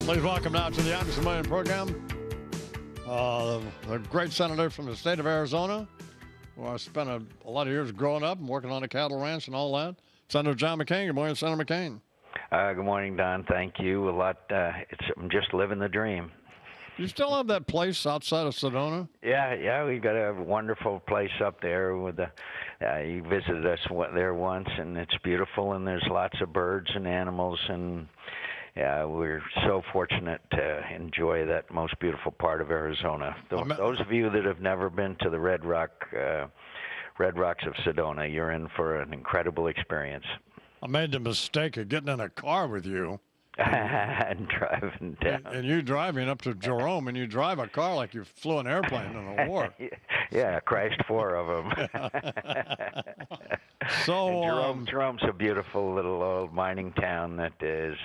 Please welcome now to the Anderson Million program the great senator from the state of Arizona, who I spent a lot of years growing up and working on a cattle ranch and all that. Senator John McCain. Good morning, Senator McCain. Good morning, Don. Thank you a lot. I'm just living the dream. You still have that place outside of Sedona? Yeah, we've got a wonderful place up there. With you visited us there once, and it's beautiful, and there's lots of birds and animals, and yeah, we're so fortunate to enjoy that most beautiful part of Arizona. Those of you that have never been to the Red Rocks of Sedona, you're in for an incredible experience. I made the mistake of getting in a car with you. And driving down. And you driving up to Jerome, and you drive a car like you flew an airplane in a war. Yeah, crashed 4 of them. So Jerome's a beautiful little old mining town that is.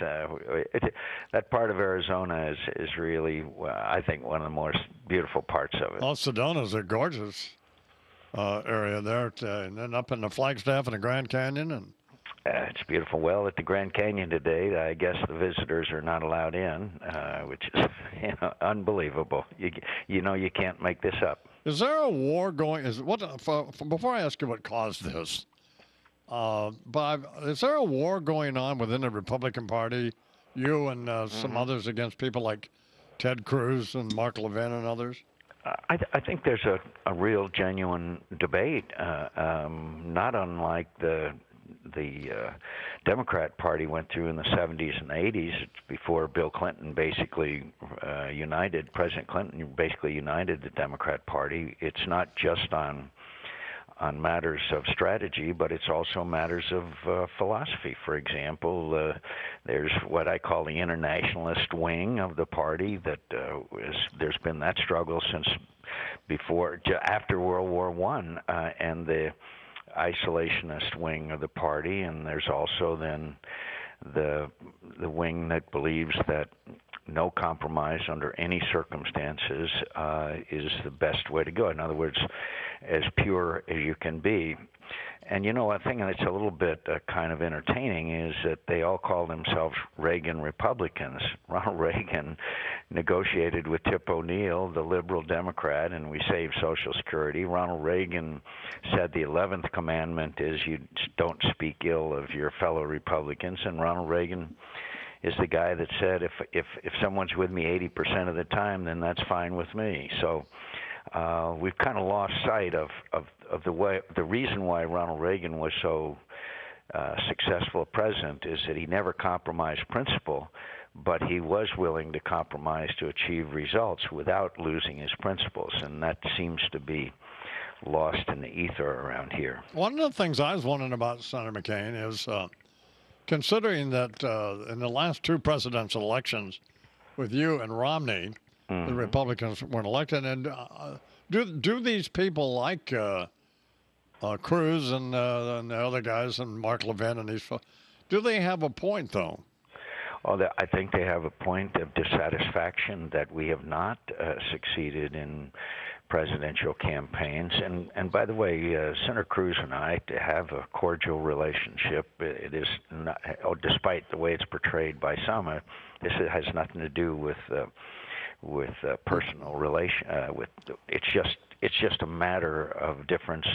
That part of Arizona is really, I think, one of the most beautiful parts of it. Well, Sedona's a gorgeous area there, and then up in the Flagstaff and the Grand Canyon, and. It's beautiful. Well, at the Grand Canyon today, I guess the visitors are not allowed in, which is unbelievable. You can't make this up. Is there a war going? Before I ask you what caused this, but is there a war going on within the Republican Party? You and some others against people like Ted Cruz and Mark Levin and others. I think there's a real genuine debate, not unlike the Democrat Party went through in the 70s and 80s before Bill Clinton basically President Clinton basically united the Democrat Party. It's not just on matters of strategy, but it's also matters of philosophy. For example, there's what I call the internationalist wing of the party that there's been that struggle since after World War I, and the isolationist wing of the party, and there's also then the wing that believes that no compromise under any circumstances is the best way to go. In other words, as pure as you can be. And a thing that's a little bit kind of entertaining is that they all call themselves Reagan Republicans. Ronald Reagan negotiated with Tip O'Neill, the liberal Democrat, and we saved Social Security. Ronald Reagan said the 11th commandment is you don't speak ill of your fellow Republicans, and Ronald Reagan is the guy that said if someone's with me 80% of the time, then that's fine with me. So we've kind of lost sight of the reason why Ronald Reagan was so successful a president is that he never compromised principle, but he was willing to compromise to achieve results without losing his principles, and that seems to be lost in the ether around here. One of the things I was wondering about, Senator McCain, is considering that in the last 2 presidential elections with you and Romney, the Republicans weren't elected, and do these people like Cruz and the other guys and Mark Levin and these folks, do they have a point, though? Well, I think they have a point of dissatisfaction that we have not succeeded in presidential campaigns. And by the way, Senator Cruz and I have a cordial relationship. It is not, despite the way it's portrayed by some, this has nothing to do with personal relation. It's just a matter of difference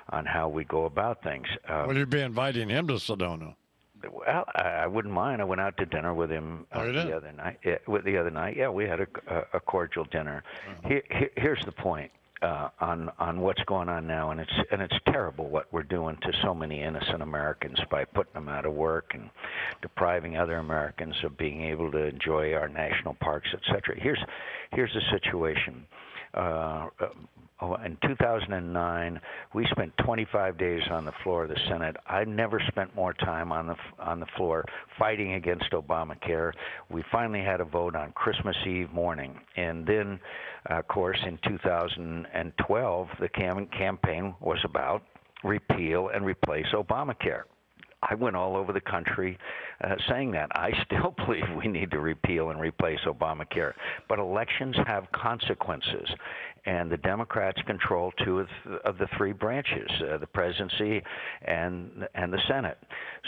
on how we go about things. Will you be inviting him to Sedona? Well, I wouldn't mind. I went out to dinner with him the other night. The other night, yeah, we had a cordial dinner. Here's the point on what's going on now, and it's terrible what we're doing to so many innocent Americans by putting them out of work and depriving other Americans of being able to enjoy our national parks, etc. Here's the situation. In 2009, we spent 25 days on the floor of the Senate. I never spent more time on the floor fighting against Obamacare. We finally had a vote on Christmas Eve morning, and then, of course, in 2012, the campaign was about repeal and replace Obamacare. I went all over the country saying that. I still believe we need to repeal and replace Obamacare. But elections have consequences, and the Democrats control two of the three branches, the presidency and the Senate.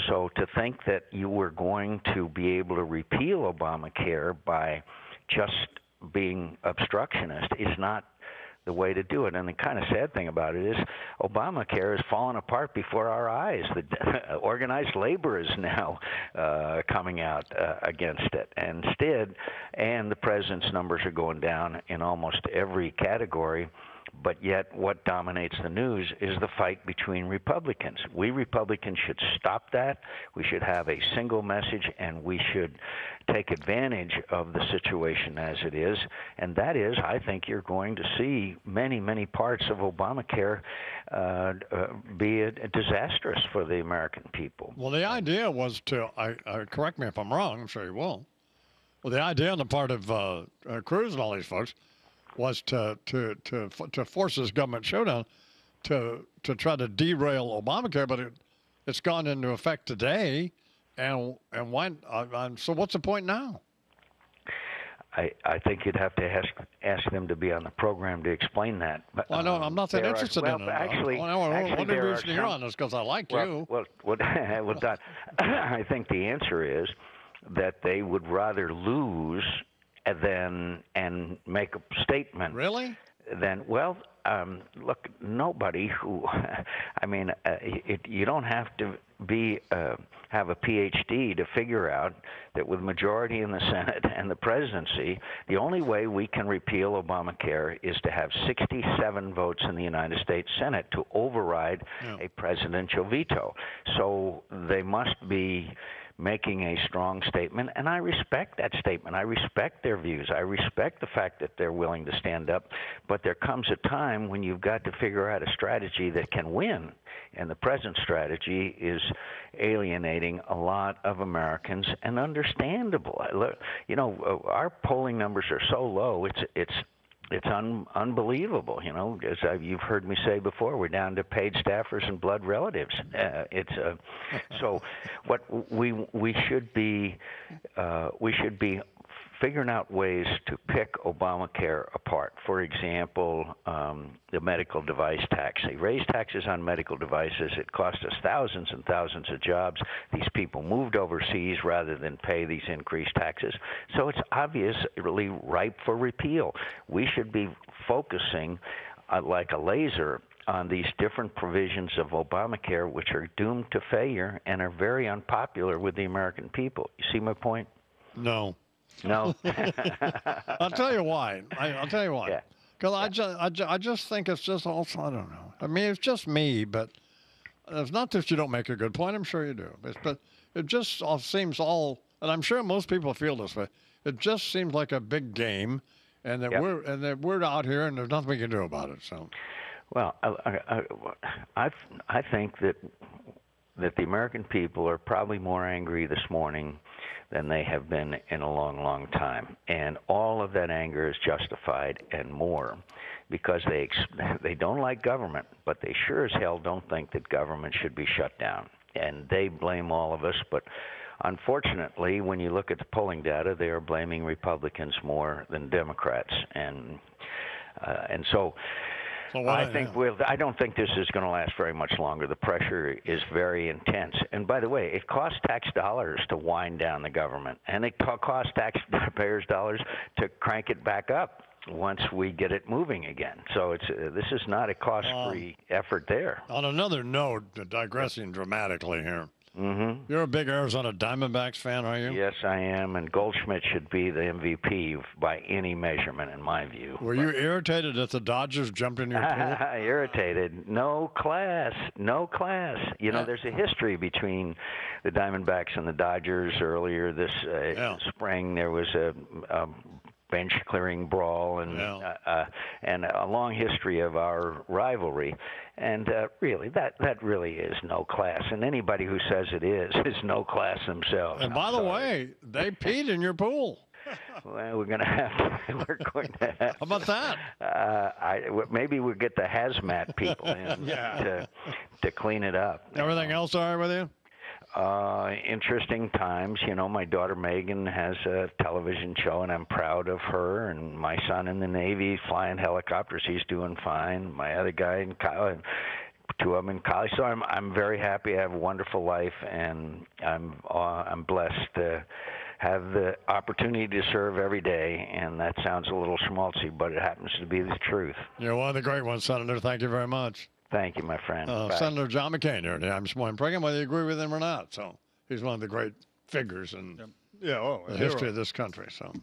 So to think that you were going to be able to repeal Obamacare by just being obstructionist is not the way to do it. And the kind of sad thing about it is Obamacare has fallen apart before our eyes. The organized labor is now coming out against it. And the president's numbers are going down in almost every category. But yet what dominates the news is the fight between Republicans. We Republicans should stop that. We should have a single message, and we should take advantage of the situation as it is. And that is, I think you're going to see many, many parts of Obamacare be disastrous for the American people. Well, the idea was to, correct me if I'm wrong, I'm sure you will. Well, the idea on the part of Cruz and all these folks was to force this government showdown to try to derail Obamacare, but it's gone into effect today, and why? So what's the point now? I think you'd have to ask them to be on the program to explain that. But, well, I'm not that interested in it. Actually, what reason you're on this because I like you. Well, Don, I think the answer is that they would rather lose and make a statement. Really? Look, nobody who, you don't have to have a PhD to figure out that with majority in the Senate and the presidency, the only way we can repeal Obamacare is to have 67 votes in the United States Senate to override a presidential veto. So they must be making a strong statement, and I respect that statement. I respect their views. I respect the fact that they're willing to stand up, but there comes a time when you've got to figure out a strategy that can win, and the present strategy is alienating a lot of Americans, and understandable. Our polling numbers are so low, it's unbelievable, as you've heard me say before. We're down to paid staffers and blood relatives. So what we should be figuring out ways to pick Obamacare apart. For example, the medical device tax. They raised taxes on medical devices. It cost us thousands and thousands of jobs. These people moved overseas rather than pay these increased taxes. So it's obviously ripe for repeal. We should be focusing like a laser on these different provisions of Obamacare, which are doomed to failure and are very unpopular with the American people. You see my point? No. No. I'll tell you why. I'll tell you why. Yeah. Because I just think it's just also, I don't know. I mean, it's just me, but it's not that you don't make a good point. I'm sure you do. But it just all seems and I'm sure most people feel this way. It just seems like a big game, and that we're out here and there's nothing we can do about it. So. Well, I think that the American people are probably more angry this morning than they have been in a long, long time. And all of that anger is justified and more because they don't like government, but they sure as hell don't think that government should be shut down. And they blame all of us, but unfortunately, when you look at the polling data, they are blaming Republicans more than Democrats. And so I don't think this is going to last very much longer. The pressure is very intense. And by the way, it costs tax dollars to wind down the government, and it costs taxpayers' dollars to crank it back up once we get it moving again. So this is not a cost-free effort there. On another note, digressing dramatically here. Mm-hmm. You're a big Arizona Diamondbacks fan, are you? Yes, I am, and Goldschmidt should be the MVP by any measurement, in my view. Were you irritated that the Dodgers jumped in your pool? Irritated. No class. There's a history between the Diamondbacks and the Dodgers. Earlier this spring, there was a bench clearing brawl and a long history of our rivalry. And really, that really is no class. And anybody who says it is no class themselves. And by the way, they peed in your pool. Well, we're going to have. How about that? Maybe we'll get the hazmat people in to clean it up. Everything else all right with you? Interesting times. You know, my daughter Megan has a television show, and I'm proud of her. And my son in the Navy, flying helicopters, he's doing fine. My other guy in college, two of them in college. So I'm very happy. I have a wonderful life, and I'm blessed to have the opportunity to serve every day. And that sounds a little schmaltzy, but it happens to be the truth. You're one of the great ones, Senator. Thank you very much. Thank you, my friend. Senator John McCain here in the IMUS Morning Program, whether you agree with him or not. So he's one of the great figures in the history of this country. So.